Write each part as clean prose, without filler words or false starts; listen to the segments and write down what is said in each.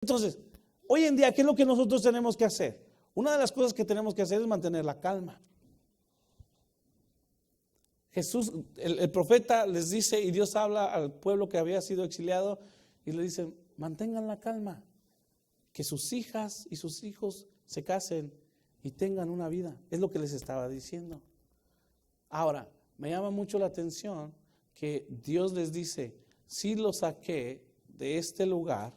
Entonces, hoy en día, ¿qué es lo que nosotros tenemos que hacer? Una de las cosas que tenemos que hacer es mantener la calma. Jesús, el profeta les dice, y Dios habla al pueblo que había sido exiliado, y le dice, mantengan la calma, que sus hijas y sus hijos se casen y tengan una vida. Es lo que les estaba diciendo. Ahora, me llama mucho la atención que Dios les dice, sí los saqué de este lugar,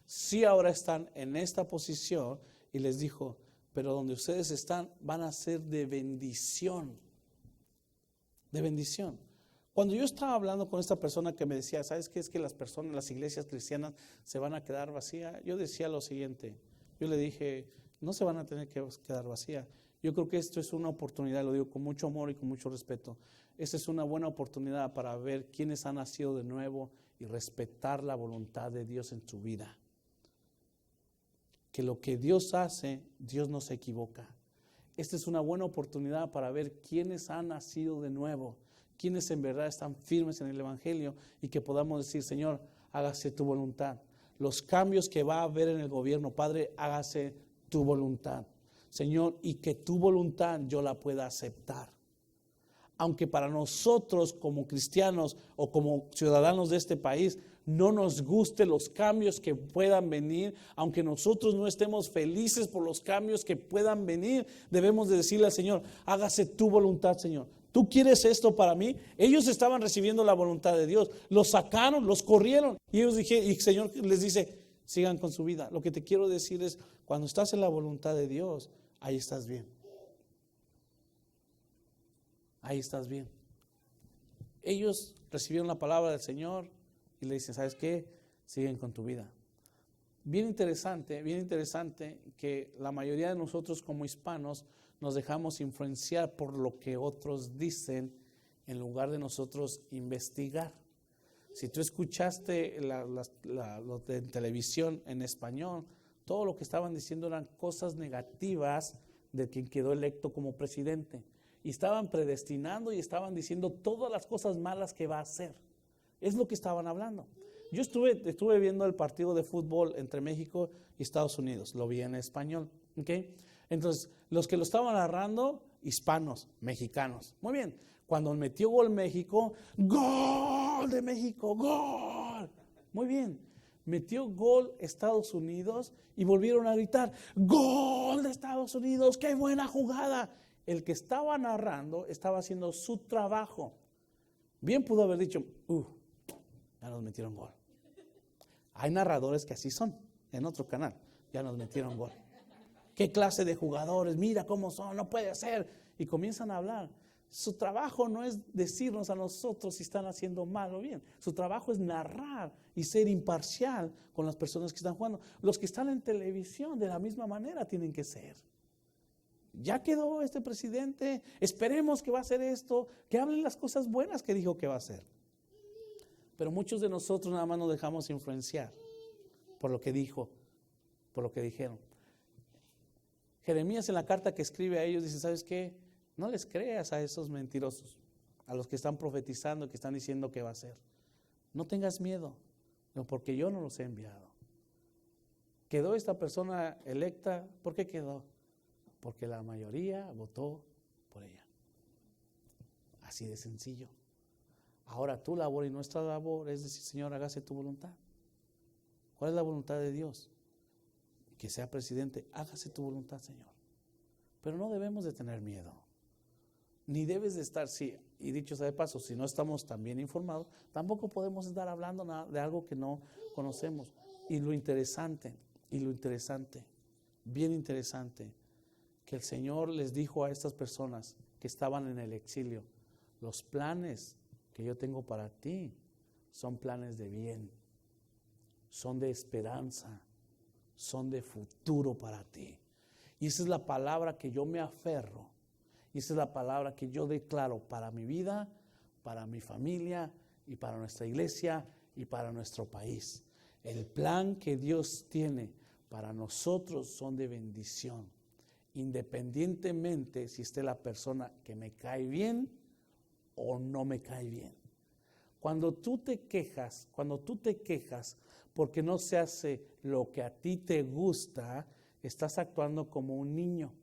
sí ahora están en esta posición, y les dijo, pero donde ustedes están van a ser de bendición. De bendición. Cuando yo estaba hablando con esta persona que me decía, ¿sabes qué? Es que las personas, las iglesias cristianas se van a quedar vacías. Yo decía lo siguiente, yo le dije, no se van a tener que quedar vacías. Yo creo que esto es una oportunidad, lo digo con mucho amor y con mucho respeto. Esta es una buena oportunidad para ver quiénes han nacido de nuevo y respetar la voluntad de Dios en su vida. Que lo que Dios hace, Dios no se equivoca. Esta es una buena oportunidad para ver quiénes han nacido de nuevo, quiénes en verdad están firmes en el Evangelio y que podamos decir, Señor, hágase tu voluntad. Los cambios que va a haber en el gobierno, Padre, hágase tu voluntad. Señor, y que tu voluntad yo la pueda aceptar. Aunque para nosotros como cristianos o como ciudadanos de este país no nos gusten los cambios que puedan venir, aunque nosotros no estemos felices por los cambios que puedan venir, debemos de decirle al Señor, hágase tu voluntad, Señor. ¿Tú quieres esto para mí? Ellos estaban recibiendo la voluntad de Dios, los sacaron, los corrieron y ellos dijeron, y el Señor les dice, sigan con su vida. Lo que te quiero decir es, cuando estás en la voluntad de Dios, ahí estás bien. Ahí estás bien. Ellos recibieron la palabra del Señor y le dicen, ¿sabes qué? Siguen con tu vida. Bien interesante que la mayoría de nosotros como hispanos nos dejamos influenciar por lo que otros dicen en lugar de nosotros investigar. Si tú escuchaste lo de televisión en español, todo lo que estaban diciendo eran cosas negativas de quien quedó electo como presidente. Y estaban predestinando y estaban diciendo todas las cosas malas que va a hacer. Es lo que estaban hablando. Yo estuve viendo el partido de fútbol entre México y Estados Unidos. Lo vi en español. ¿Okay? Entonces, los que lo estaban narrando, hispanos, mexicanos. Muy bien. Cuando metió gol México, ¡gol de México! ¡Gol! Muy bien. Metió gol Estados Unidos y volvieron a gritar, ¡gol de Estados Unidos! ¡Qué buena jugada! El que estaba narrando estaba haciendo su trabajo. Bien pudo haber dicho, ya nos metieron gol. Hay narradores que así son, en otro canal, ya nos metieron gol. ¿Qué clase de jugadores? Mira cómo son, no puede ser. Y comienzan a hablar. Su trabajo no es decirnos a nosotros si están haciendo mal o bien. Su trabajo es narrar y ser imparcial con las personas que están jugando. Los que están en televisión de la misma manera tienen que ser. Ya quedó este presidente, esperemos que va a hacer esto, que hablen las cosas buenas que dijo que va a hacer. Pero muchos de nosotros nada más nos dejamos influenciar por lo que dijo, por lo que dijeron. Jeremías en la carta que escribe a ellos dice, ¿sabes qué? No les creas a esos mentirosos, a los que están profetizando, que están diciendo que va a hacer. No tengas miedo, no, porque yo no los he enviado. ¿Quedó esta persona electa? ¿Por qué quedó? Porque la mayoría votó por ella. Así de sencillo. Ahora tu labor y nuestra labor es decir, Señor, hágase tu voluntad. ¿Cuál es la voluntad de Dios? Que sea presidente, hágase tu voluntad, Señor. Pero no debemos de tener miedo. Ni debes de estar, sí, y dicho sea de paso, si no estamos tan bien informados, tampoco podemos estar hablando de algo que no conocemos. Y lo interesante, bien interesante, que el Señor les dijo a estas personas que estaban en el exilio, los planes que yo tengo para ti son planes de bien, son de esperanza, son de futuro para ti. Y esa es la palabra que yo me aferro, y esa es la palabra que yo declaro para mi vida, para mi familia y para nuestra iglesia y para nuestro país. El plan que Dios tiene para nosotros son de bendición, independientemente si esté la persona que me cae bien o no me cae bien. Cuando tú te quejas porque no se hace lo que a ti te gusta, estás actuando como un niño.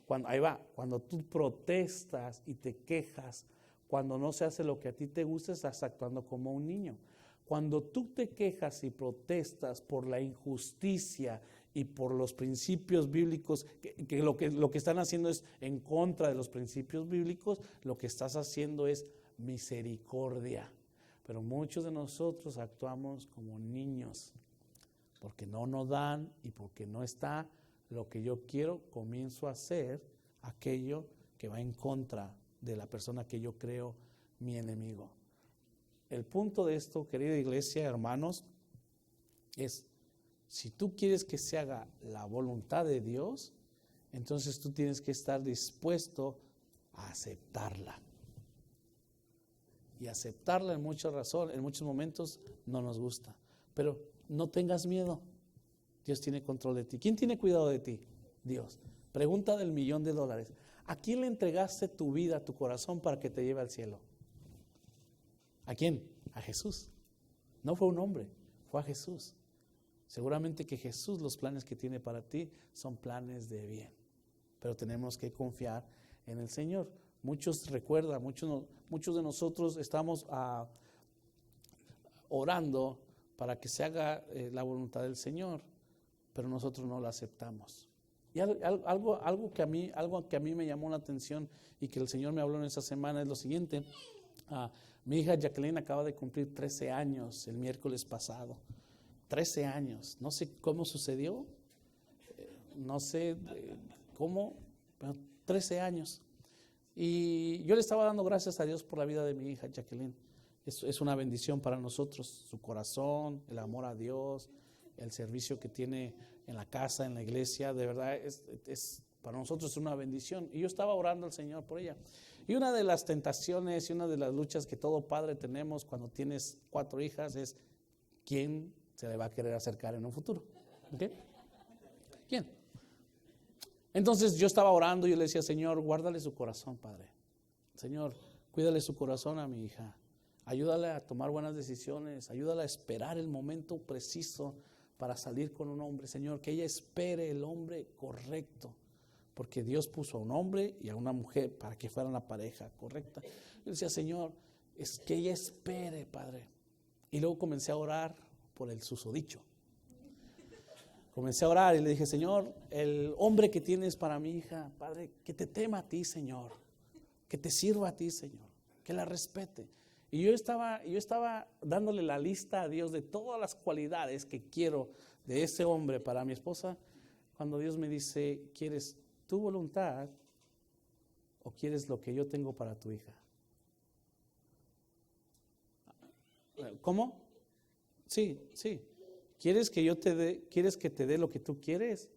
Cuando tú protestas y te quejas, cuando no se hace lo que a ti te gusta, estás actuando como un niño. Cuando tú te quejas y protestas por la injusticia y por los principios bíblicos, que lo que están haciendo es en contra de los principios bíblicos, lo que estás haciendo es misericordia. Pero muchos de nosotros actuamos como niños, porque no nos dan y porque no está lo que yo quiero, comienzo a hacer aquello que va en contra de la persona que yo creo mi enemigo. El punto de esto, querida iglesia, hermanos, es si tú quieres que se haga la voluntad de Dios, entonces tú tienes que estar dispuesto a aceptarla. Y aceptarla en muchos momentos no nos gusta. Pero no tengas miedo. Dios tiene control de ti. ¿Quién tiene cuidado de ti? Dios. Pregunta del $1,000,000. ¿A quién le entregaste tu vida, tu corazón para que te lleve al cielo? ¿A quién? A Jesús. No fue un hombre, fue a Jesús. Seguramente que Jesús, los planes que tiene para ti son planes de bien. Pero tenemos que confiar en el Señor. Muchos recuerdan, muchos de nosotros estamos orando para que se haga la voluntad del Señor, pero nosotros no la aceptamos. Y algo que a mí me llamó la atención y que el Señor me habló en esa semana es lo siguiente. Mi hija Jacqueline acaba de cumplir 13 años el miércoles pasado. 13 años. No sé cómo sucedió, no sé cómo, pero 13 años. Y yo le estaba dando gracias a Dios por la vida de mi hija Jacqueline. Es una bendición para nosotros, su corazón, el amor a Dios, el servicio que tiene en la casa, en la iglesia, de verdad para nosotros es una bendición. Y yo estaba orando al Señor por ella. Y una de las tentaciones y una de las luchas que todo padre tenemos cuando tienes 4 hijas es ¿quién se le va a querer acercar en un futuro? ¿Okay? ¿Quién? Entonces yo estaba orando y yo le decía, Señor, guárdale su corazón, Padre. Señor, cuídale su corazón a mi hija. Ayúdale a tomar buenas decisiones. Ayúdale a esperar el momento preciso para salir con un hombre. Señor, que ella espere el hombre correcto. Porque Dios puso a un hombre y a una mujer para que fueran la pareja correcta. Yo decía, Señor, es que ella espere, Padre. Y luego comencé a orar por el susodicho. Comencé a orar y le dije, Señor, el hombre que tienes para mi hija, Padre, que te tema a ti, Señor, que te sirva a ti, Señor, que la respete. Y yo estaba dándole la lista a Dios de todas las cualidades que quiero de ese hombre para mi esposa, cuando Dios me dice, ¿quieres tu voluntad o quieres lo que yo tengo para tu hija? ¿Cómo? Sí. ¿Quieres que te dé lo que tú quieres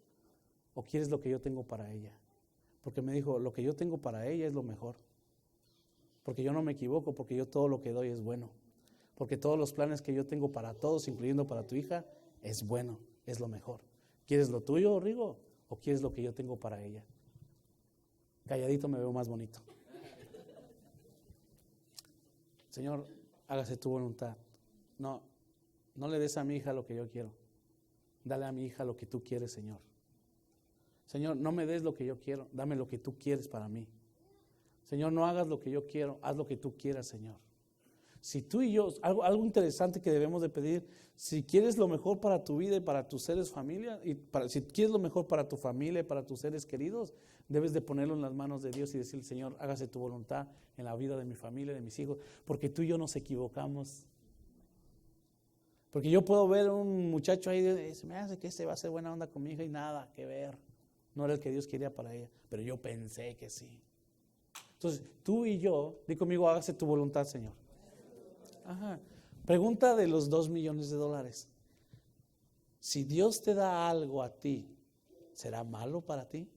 o quieres lo que yo tengo para ella? Porque me dijo, lo que yo tengo para ella es lo mejor. Porque yo no me equivoco, porque yo todo lo que doy es bueno. Porque todos los planes que yo tengo para todos, incluyendo para tu hija, es bueno, es lo mejor. ¿Quieres lo tuyo, Rigo, o quieres lo que yo tengo para ella? Calladito me veo más bonito. Señor, hágase tu voluntad. No le des a mi hija lo que yo quiero. Dale a mi hija lo que tú quieres, Señor. Señor, no me des lo que yo quiero. Dame lo que tú quieres para mí. Señor, no hagas lo que yo quiero. Haz lo que tú quieras, Señor. Si tú y yo, algo interesante que debemos de pedir, si quieres lo mejor para tu vida y para tus seres familia, si quieres lo mejor para tu familia y para tus seres queridos, debes de ponerlo en las manos de Dios y decir, Señor, hágase tu voluntad en la vida de mi familia, de mis hijos, porque tú y yo nos equivocamos. Porque yo puedo ver un muchacho ahí y se me hace que va a ser buena onda con mi hija y nada que ver. No era el que Dios quería para ella, pero yo pensé que sí. Entonces, tú y yo, di conmigo, hágase tu voluntad, Señor. Ajá. Pregunta de los $2,000,000. Si Dios te da algo a ti, ¿será malo para ti?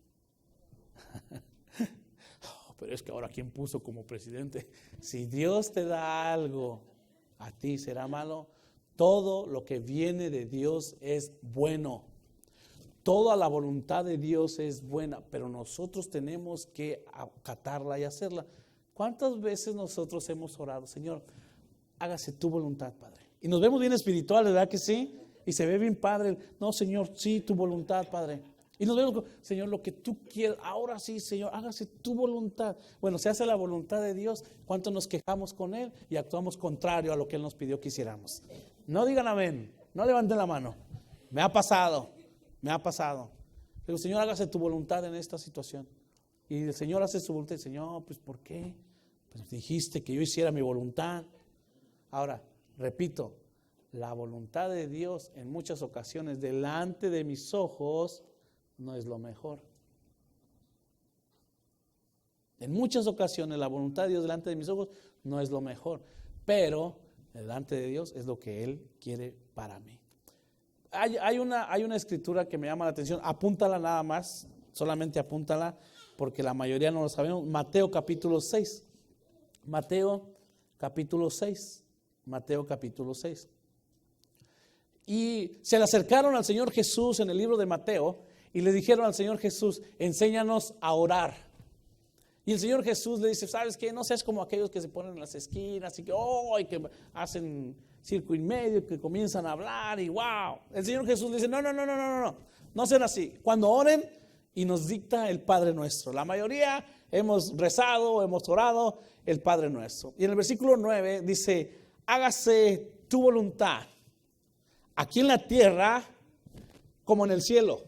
Pero es que ahora, ¿quién puso como presidente? Si Dios te da algo a ti, ¿será malo? Todo lo que viene de Dios es bueno. Toda la voluntad de Dios es buena, pero nosotros tenemos que acatarla y hacerla. ¿Cuántas veces nosotros hemos orado, Señor, hágase tu voluntad, Padre? Y nos vemos bien espirituales, ¿verdad que sí? Y se ve bien padre. No, Señor, sí, tu voluntad, Padre. Y nos vemos, Señor, lo que tú quieras. Ahora sí, Señor, hágase tu voluntad. Bueno, se hace la voluntad de Dios. ¿Cuánto nos quejamos con Él y actuamos contrario a lo que Él nos pidió que hiciéramos? No digan amén. No levanten la mano. Me ha pasado. Pero Señor, hágase tu voluntad en esta situación. Y el Señor hace su voluntad. Señor, pues ¿por qué? Pues dijiste que yo hiciera mi voluntad. Ahora, repito, la voluntad de Dios en muchas ocasiones delante de mis ojos no es lo mejor. En muchas ocasiones la voluntad de Dios delante de mis ojos no es lo mejor, pero delante de Dios es lo que Él quiere para mí. Hay una escritura que me llama la atención, apúntala nada más, solamente apúntala, porque la mayoría no lo sabemos. Mateo capítulo 6. Mateo capítulo 6. Y se le acercaron al Señor Jesús en el libro de Mateo y le dijeron al Señor Jesús, enséñanos a orar. Y el Señor Jesús le dice, ¿sabes qué? No seas como aquellos que se ponen en las esquinas y y que hacen circo y medio, que comienzan a hablar y wow. El Señor Jesús le dice, no sean así. Cuando oren y nos dicta el Padre Nuestro. La mayoría hemos rezado, hemos orado el Padre Nuestro. Y en el versículo 9 dice, hágase tu voluntad, aquí en la tierra como en el cielo.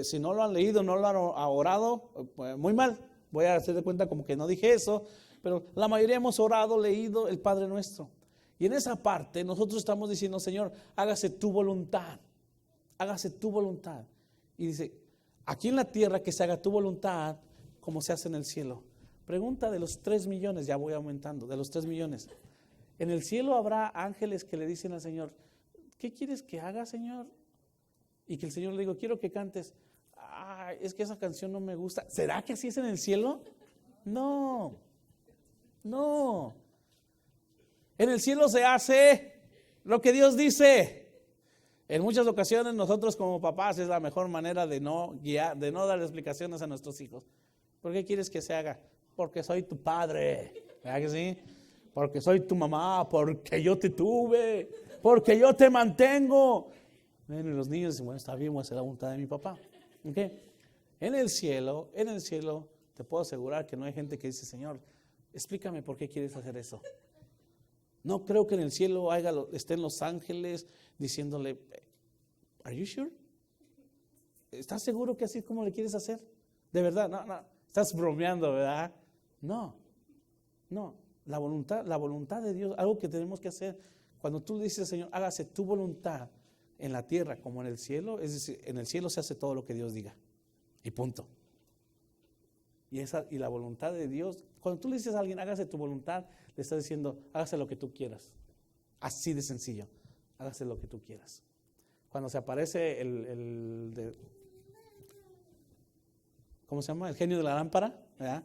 Si no lo han leído, no lo han orado, pues muy mal. Voy a hacer de cuenta como que no dije eso, pero la mayoría hemos orado, leído el Padre Nuestro. Y en esa parte nosotros estamos diciendo, Señor, hágase tu voluntad. Hágase tu voluntad. Y dice, aquí en la tierra que se haga tu voluntad como se hace en el cielo. Pregunta de los 3 millones, ya voy aumentando, de los 3 millones. En el cielo habrá ángeles que le dicen al Señor, ¿qué quieres que haga, Señor? Y que el Señor le diga, quiero que cantes. Es que esa canción no me gusta. ¿Será que así es en el cielo? No. En el cielo se hace lo que Dios dice. En muchas ocasiones nosotros como papás es la mejor manera de no guiar, de no dar explicaciones a nuestros hijos. ¿Por qué quieres que se haga? Porque soy tu padre. ¿Verdad que sí? Porque soy tu mamá, porque yo te tuve, porque yo te mantengo. Bueno, y los niños dicen, bueno, está bien, voy a hacer la voluntad de mi papá. ¿Okay? En el cielo, te puedo asegurar que no hay gente que dice, Señor, explícame por qué quieres hacer eso. No creo que en el cielo estén los ángeles diciéndole, ¿are you sure? ¿Estás seguro que así es como le quieres hacer? De verdad, no, estás bromeando, ¿verdad? No, la voluntad de Dios, algo que tenemos que hacer. Cuando tú le dices, Señor, hágase tu voluntad en la tierra como en el cielo, es decir, en el cielo se hace todo lo que Dios diga. Y punto. Y la voluntad de Dios, cuando tú le dices a alguien, hágase tu voluntad, le estás diciendo, hágase lo que tú quieras. Así de sencillo, hágase lo que tú quieras. Cuando se aparece ¿cómo se llama? El genio de la lámpara, ¿verdad?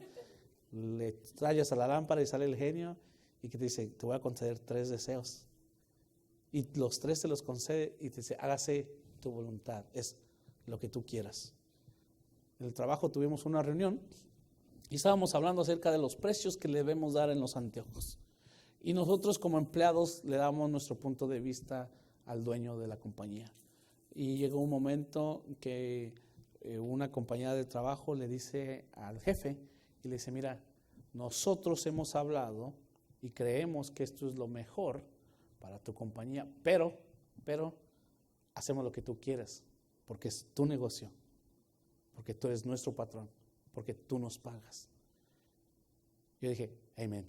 Le trayas a la lámpara y sale el genio y que te dice, te voy a conceder 3 deseos. Y los 3 te los concede y te dice, hágase tu voluntad, es lo que tú quieras. En el trabajo tuvimos una reunión y estábamos hablando acerca de los precios que le debemos dar en los anteojos. Y nosotros como empleados le damos nuestro punto de vista al dueño de la compañía. Y llegó un momento que una compañía de trabajo le dice al jefe y le dice, mira, nosotros hemos hablado y creemos que esto es lo mejor para tu compañía, pero hacemos lo que tú quieras, porque es tu negocio, porque tú eres nuestro patrón, porque tú nos pagas. Yo dije, amén.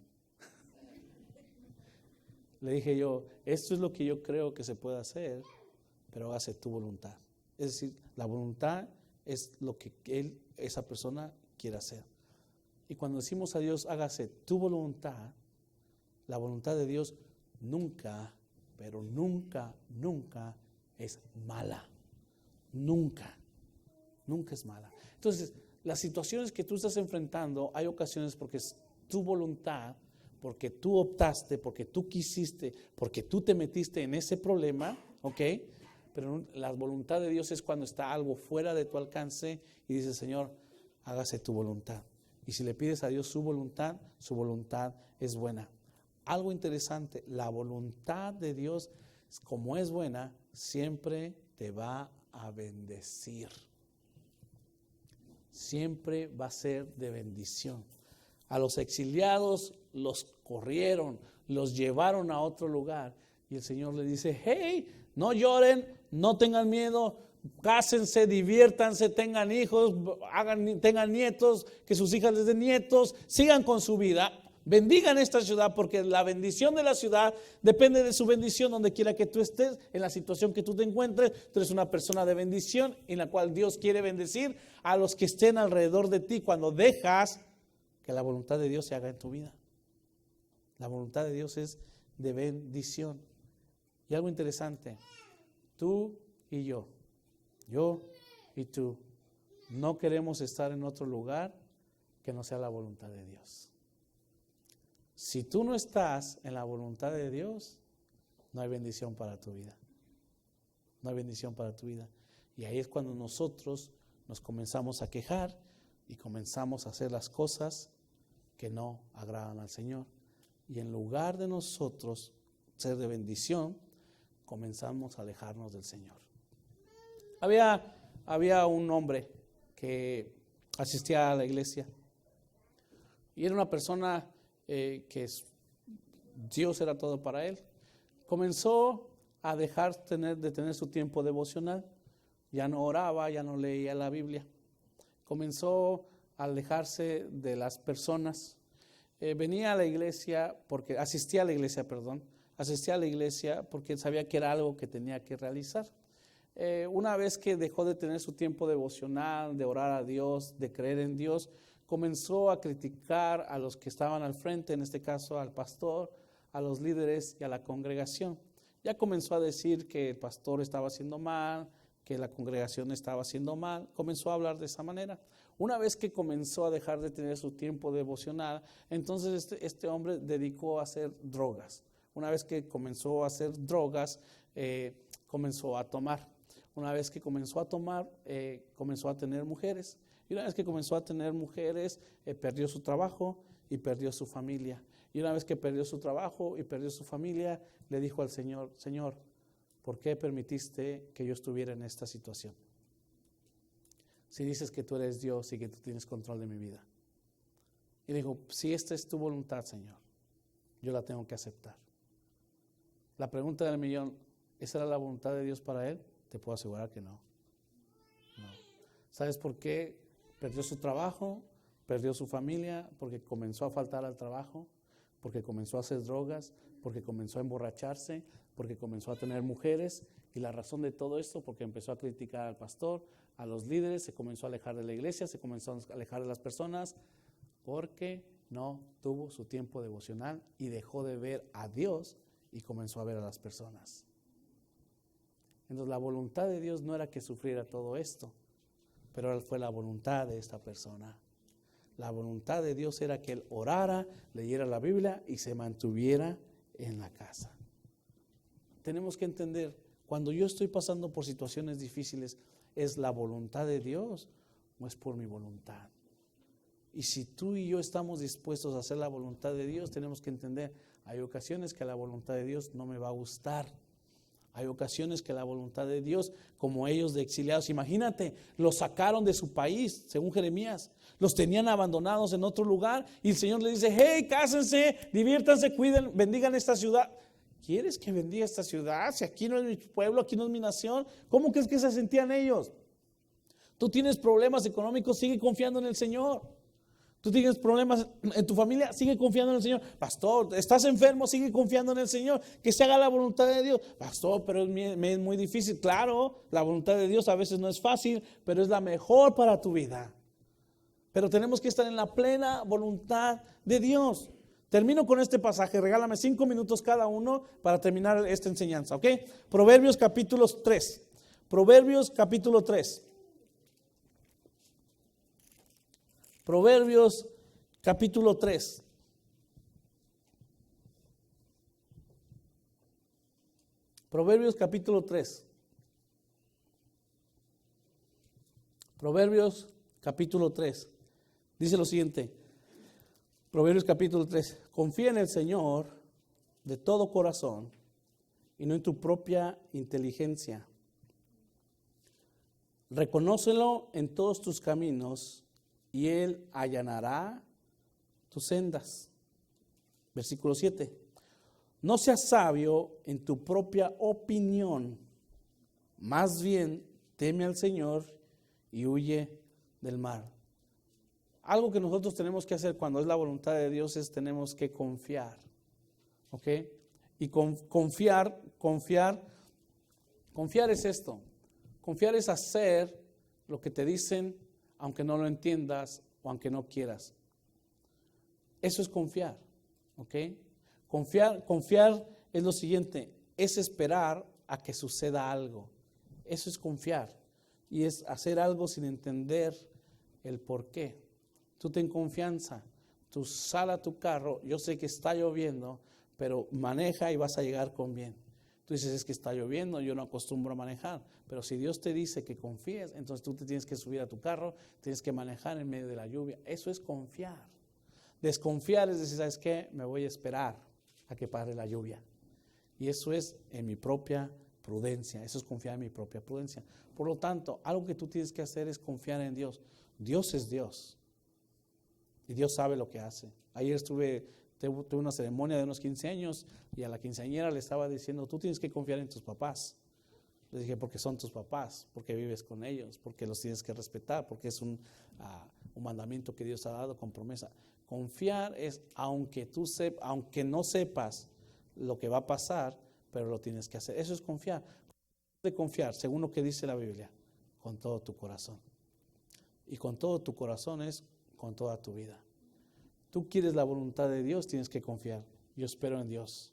Le dije yo, esto es lo que yo creo que se puede hacer, pero hágase tu voluntad. Es decir, la voluntad es lo que esa persona quiere hacer. Y cuando decimos a Dios, hágase tu voluntad, la voluntad de Dios nunca, pero nunca es mala. Nunca es mala. Entonces, las situaciones que tú estás enfrentando, hay ocasiones porque es tu voluntad, porque tú optaste, porque tú quisiste, porque tú te metiste en ese problema, ¿ok? Pero la voluntad de Dios es cuando está algo fuera de tu alcance y dices, Señor, hágase tu voluntad. Y si le pides a Dios su voluntad es buena. Algo interesante, la voluntad de Dios, como es buena, siempre te va a bendecir. Siempre va a ser de bendición. A los exiliados los corrieron, los llevaron a otro lugar. Y el Señor le dice, hey, no lloren, no tengan miedo, cásense, diviértanse, tengan hijos, tengan nietos, que sus hijas les den nietos, sigan con su vida. Bendigan esta ciudad, porque la bendición de la ciudad depende de su bendición donde quiera que tú estés, en la situación que tú te encuentres. Tú eres una persona de bendición en la cual Dios quiere bendecir a los que estén alrededor de ti cuando dejas que la voluntad de Dios se haga en tu vida. La voluntad de Dios es de bendición. Y algo interesante, tú y yo y tú, no queremos estar en otro lugar que no sea la voluntad de Dios. Si tú no estás en la voluntad de Dios, no hay bendición para tu vida. No hay bendición para tu vida. Y ahí es cuando nosotros nos comenzamos a quejar y comenzamos a hacer las cosas que no agradan al Señor. Y en lugar de nosotros ser de bendición, comenzamos a alejarnos del Señor. Había un hombre que asistía a la iglesia y era una persona Dios era todo para él. Comenzó a dejar de tener su tiempo devocional. Ya no oraba, ya no leía la Biblia. Comenzó a alejarse de las personas. Venía a la iglesia asistía a la iglesia porque sabía que era algo que tenía que realizar. Una vez que dejó de tener su tiempo devocional, de orar a Dios, de creer en Dios, comenzó a criticar a los que estaban al frente, en este caso al pastor, a los líderes y a la congregación. Ya comenzó a decir que el pastor estaba haciendo mal, que la congregación estaba haciendo mal. Comenzó a hablar de esa manera. Una vez que comenzó a dejar de tener su tiempo devocional, entonces este hombre dedicó a hacer drogas. Una vez que comenzó a hacer drogas, comenzó a tomar. Una vez que comenzó a tomar, comenzó a tener mujeres. Y una vez que comenzó a tener mujeres, perdió su trabajo y perdió su familia. Y una vez que perdió su trabajo y perdió su familia, le dijo al Señor, Señor, ¿por qué permitiste que yo estuviera en esta situación? Si dices que tú eres Dios y que tú tienes control de mi vida. Y le dijo, si esta es tu voluntad, Señor, yo la tengo que aceptar. La pregunta del millón, ¿esa era la voluntad de Dios para él? Te puedo asegurar que no. ¿Sabes por qué perdió su trabajo? Perdió su familia porque comenzó a faltar al trabajo, porque comenzó a hacer drogas, porque comenzó a emborracharse, porque comenzó a tener mujeres. Y la razón de todo esto, porque empezó a criticar al pastor, a los líderes, se comenzó a alejar de la iglesia, se comenzó a alejar de las personas, porque no tuvo su tiempo devocional y dejó de ver a Dios y comenzó a ver a las personas. Entonces la voluntad de Dios no era que sufriera todo esto, pero fue la voluntad de esta persona. La voluntad de Dios era que él orara, leyera la Biblia y se mantuviera en la casa. Tenemos que entender, cuando yo estoy pasando por situaciones difíciles, ¿es la voluntad de Dios o es por mi voluntad? Y si tú y yo estamos dispuestos a hacer la voluntad de Dios, tenemos que entender, hay ocasiones que la voluntad de Dios no me va a gustar. Hay ocasiones que la voluntad de Dios, como ellos de exiliados, imagínate, los sacaron de su país, según Jeremías, los tenían abandonados en otro lugar y el Señor les dice, hey, cásense, diviértanse, cuiden, bendigan esta ciudad. ¿Quieres que bendiga esta ciudad? Si aquí no es mi pueblo, aquí no es mi nación, ¿cómo crees que se sentían ellos? Tú tienes problemas económicos, sigue confiando en el Señor. Tú tienes problemas en tu familia, sigue confiando en el Señor. Pastor, estás enfermo, sigue confiando en el Señor. Que se haga la voluntad de Dios. Pastor, pero me es muy difícil. Claro, la voluntad de Dios a veces no es fácil, pero es la mejor para tu vida. Pero tenemos que estar en la plena voluntad de Dios. Termino con este pasaje. Regálame 5 minutos cada uno para terminar esta enseñanza, ¿ok? Proverbios capítulo 3. Proverbios capítulo 3. Proverbios capítulo 3. Proverbios capítulo 3. Proverbios capítulo 3. Dice lo siguiente. Proverbios capítulo 3. Confía en el Señor de todo corazón y no en tu propia inteligencia. Reconócelo en todos tus caminos y Él allanará tus sendas. Versículo 7. No seas sabio en tu propia opinión, más bien teme al Señor y huye del mal. Algo que nosotros tenemos que hacer cuando es la voluntad de Dios es tenemos que confiar. ¿Ok? Y confiar es esto. Confiar es hacer lo que te dicen aunque no lo entiendas o aunque no quieras. Eso es confiar. ¿Ok? Confiar es lo siguiente, es esperar a que suceda algo. Eso es confiar. Y es hacer algo sin entender el por qué. Tú ten confianza, tú sal a tu carro, yo sé que está lloviendo, pero maneja y vas a llegar con bien. Tú dices, es que está lloviendo, yo no acostumbro a manejar, pero si Dios te dice que confíes, entonces tú te tienes que subir a tu carro, tienes que manejar en medio de la lluvia. Eso es confiar. Desconfiar es decir, ¿sabes qué? Me voy a esperar a que pare la lluvia. Y eso es en mi propia prudencia, eso es confiar en mi propia prudencia. Por lo tanto, algo que tú tienes que hacer es confiar en Dios. Dios es Dios. Y Dios sabe lo que hace. Ayer tuve una ceremonia de unos 15 años y a la quinceañera le estaba diciendo, tú tienes que confiar en tus papás. Le dije, porque son tus papás, porque vives con ellos, porque los tienes que respetar, porque es un mandamiento que Dios ha dado con promesa. Confiar es, aunque no sepas lo que va a pasar, pero lo tienes que hacer. Eso es confiar. De confiar, según lo que dice la Biblia, con todo tu corazón. Y con todo tu corazón es con toda tu vida. Tú quieres la voluntad de Dios, tienes que confiar. Yo espero en Dios.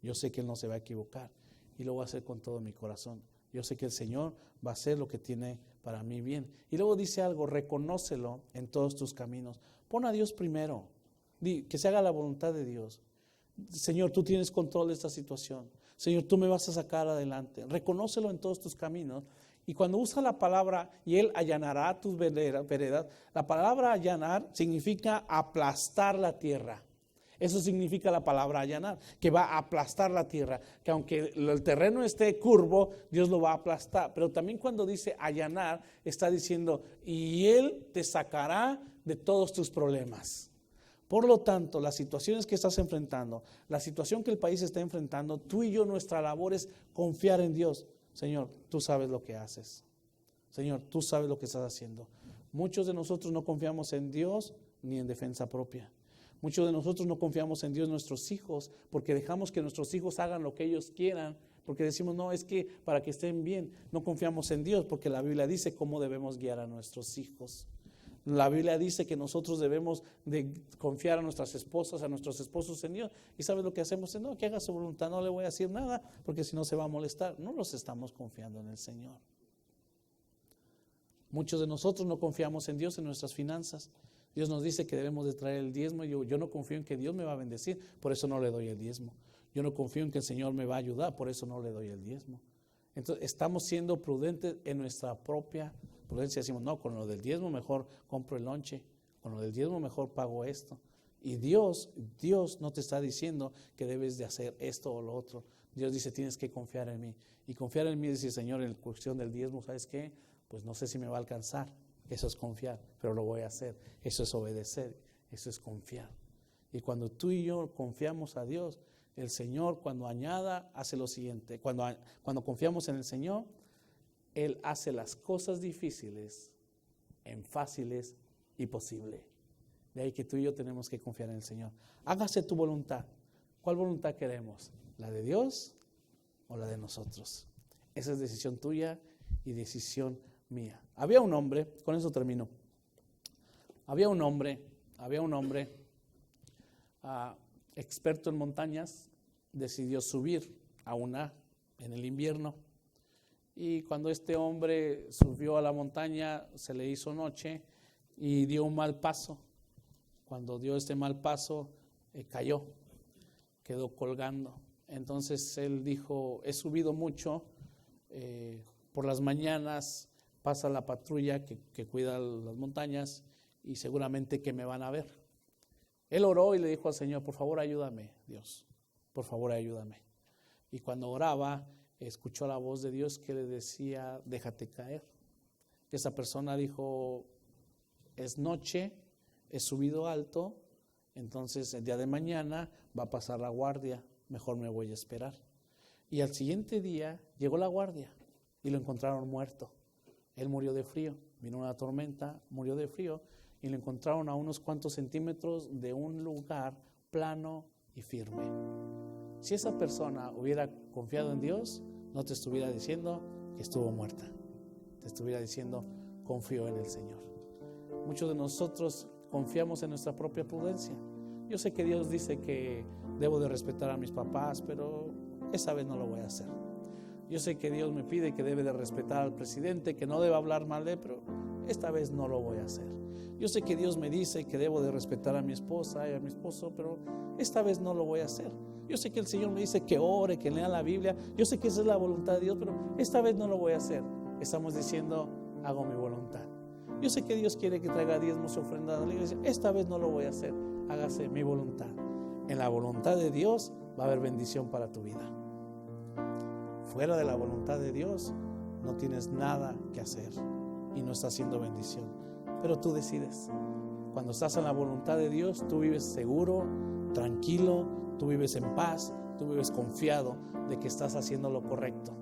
Yo sé que Él no se va a equivocar y lo voy a hacer con todo mi corazón. Yo sé que el Señor va a hacer lo que tiene para mí bien. Y luego dice algo, reconócelo en todos tus caminos. Pon a Dios primero. Que se haga la voluntad de Dios. Señor, tú tienes control de esta situación. Señor, tú me vas a sacar adelante. Reconócelo en todos tus caminos. Y cuando usa la palabra, y Él allanará tus veredas, la palabra allanar significa aplastar la tierra. Eso significa la palabra allanar, que va a aplastar la tierra, que aunque el terreno esté curvo, Dios lo va a aplastar. Pero también cuando dice allanar, está diciendo, y Él te sacará de todos tus problemas. Por lo tanto, las situaciones que estás enfrentando, la situación que el país está enfrentando, tú y yo, nuestra labor es confiar en Dios. Señor, tú sabes lo que haces. Señor, tú sabes lo que estás haciendo. Muchos de nosotros no confiamos en Dios ni en defensa propia. Muchos de nosotros no confiamos en Dios, nuestros hijos, porque dejamos que nuestros hijos hagan lo que ellos quieran, porque decimos, no, es que para que estén bien. No confiamos en Dios, porque la Biblia dice cómo debemos guiar a nuestros hijos. La Biblia dice que nosotros debemos de confiar a nuestras esposas, a nuestros esposos en Dios. ¿Y sabes lo que hacemos? No, que haga su voluntad, no le voy a decir nada, porque si no se va a molestar. No los estamos confiando en el Señor. Muchos de nosotros no confiamos en Dios en nuestras finanzas. Dios nos dice que debemos de traer el diezmo. Yo no confío en que Dios me va a bendecir, por eso no le doy el diezmo. Yo no confío en que el Señor me va a ayudar, por eso no le doy el diezmo. Entonces estamos siendo prudentes en nuestra propia prudencia. Decimos, no, con lo del diezmo mejor compro el lonche, con lo del diezmo mejor pago esto. Y Dios no te está diciendo que debes de hacer esto o lo otro. Dios dice, tienes que confiar en mí. Y confiar en mí, dice, Señor, en cuestión del diezmo, ¿sabes qué? Pues no sé si me va a alcanzar. Eso es confiar, pero lo voy a hacer. Eso es obedecer, eso es confiar. Y cuando tú y yo confiamos a Dios, el Señor cuando añada hace lo siguiente. Cuando confiamos en el Señor, Él hace las cosas difíciles en fáciles y posibles. De ahí que tú y yo tenemos que confiar en el Señor. Hágase tu voluntad. ¿Cuál voluntad queremos? ¿La de Dios o la de nosotros? Esa es decisión tuya y decisión mía. Había un hombre, con eso termino. Había un hombre experto en montañas, decidió subir a una en el invierno. Y cuando este hombre subió a la montaña, se le hizo noche y dio un mal paso. Cuando dio este mal paso, cayó, quedó colgando. Entonces él dijo, he subido mucho, por las mañanas pasa la patrulla que cuida las montañas y seguramente que me van a ver. Él oró y le dijo al Señor, por favor ayúdame, Dios, por favor ayúdame. Y cuando oraba, escuchó la voz de Dios que le decía, déjate caer. Esa persona dijo, es noche, he subido alto, entonces el día de mañana va a pasar la guardia, mejor me voy a esperar. Y al siguiente día llegó la guardia y lo encontraron muerto. Él murió de frío, vino una tormenta, murió de frío y lo encontraron a unos cuantos centímetros de un lugar plano y firme. Si esa persona hubiera confiado en Dios, no te estuviera diciendo que estuvo muerta, te estuviera diciendo confío en el Señor. Muchos de nosotros confiamos en nuestra propia prudencia. Yo sé que Dios dice que debo de respetar a mis papás, pero esa vez no lo voy a hacer. Yo sé que Dios me pide que debe de respetar al presidente, que no debe hablar mal de él, pero esta vez no lo voy a hacer. Yo sé que Dios me dice que debo de respetar a mi esposa y a mi esposo, pero esta vez no lo voy a hacer. Yo sé que el Señor me dice que ore, que lea la Biblia. Yo sé que esa es la voluntad de Dios, pero esta vez no lo voy a hacer. Estamos diciendo, hago mi voluntad. Yo sé que Dios quiere que traiga diezmos y ofrendas a la iglesia. Esta vez no lo voy a hacer. Hágase mi voluntad. En la voluntad de Dios va a haber bendición para tu vida. Fuera de la voluntad de Dios no tienes nada que hacer y no está haciendo bendición. Pero tú decides. Cuando estás en la voluntad de Dios, tú vives seguro, tranquilo, tú vives en paz, tú vives confiado de que estás haciendo lo correcto.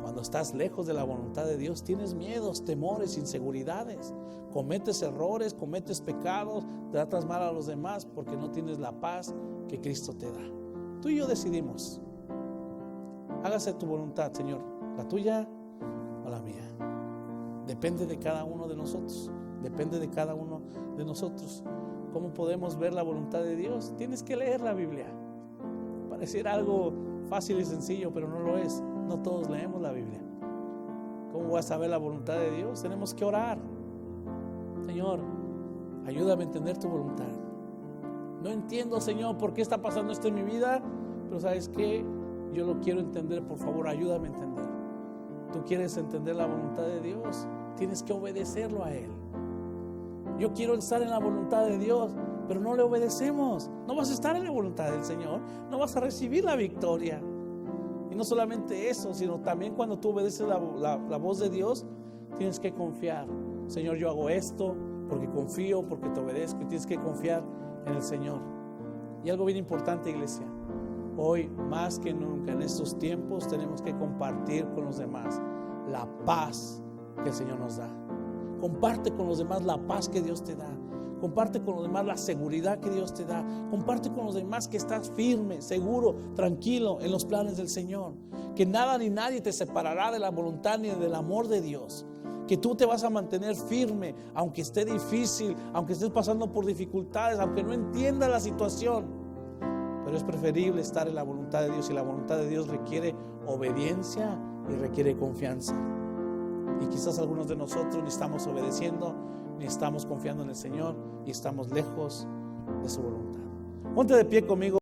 Cuando estás lejos de la voluntad de Dios, tienes miedos, temores, inseguridades, cometes errores, cometes pecados, tratas mal a los demás porque no tienes la paz que Cristo te da. Tú y yo decidimos. Hágase tu voluntad, Señor, la tuya o la mía. Depende de cada uno de nosotros. Depende de cada uno de nosotros. ¿Cómo podemos ver la voluntad de Dios? Tienes que leer la Biblia. Pareciera algo fácil y sencillo, pero no lo es. No todos leemos la Biblia. ¿Cómo vas a ver la voluntad de Dios? Tenemos que orar. Señor, ayúdame a entender tu voluntad. No entiendo, Señor, por qué está pasando esto en mi vida, pero ¿sabes qué? Yo lo quiero entender, por favor, ayúdame a entender. Tú quieres entender la voluntad de Dios, tienes que obedecerlo a Él. Yo quiero estar en la voluntad de Dios, pero no le obedecemos. No vas a estar en la voluntad del Señor, no vas a recibir la victoria. Y no solamente eso, sino también cuando tú obedeces la voz de Dios, tienes que confiar. Señor, yo hago esto porque confío, porque te obedezco, y tienes que confiar en el Señor. Y algo bien importante, iglesia, hoy más que nunca en estos tiempos tenemos que compartir con los demás la paz que el Señor nos da. Comparte con los demás la paz que Dios te da. Comparte con los demás la seguridad que Dios te da. Comparte con los demás que estás firme, seguro, tranquilo en los planes del Señor. Que nada ni nadie te separará de la voluntad ni del amor de Dios. Que tú te vas a mantener firme, aunque esté difícil, aunque estés pasando por dificultades, aunque no entiendas la situación. Pero es preferible estar en la voluntad de Dios, y la voluntad de Dios requiere obediencia y requiere confianza. Y quizás algunos de nosotros ni estamos obedeciendo, ni estamos confiando en el Señor y estamos lejos de su voluntad. Ponte de pie conmigo.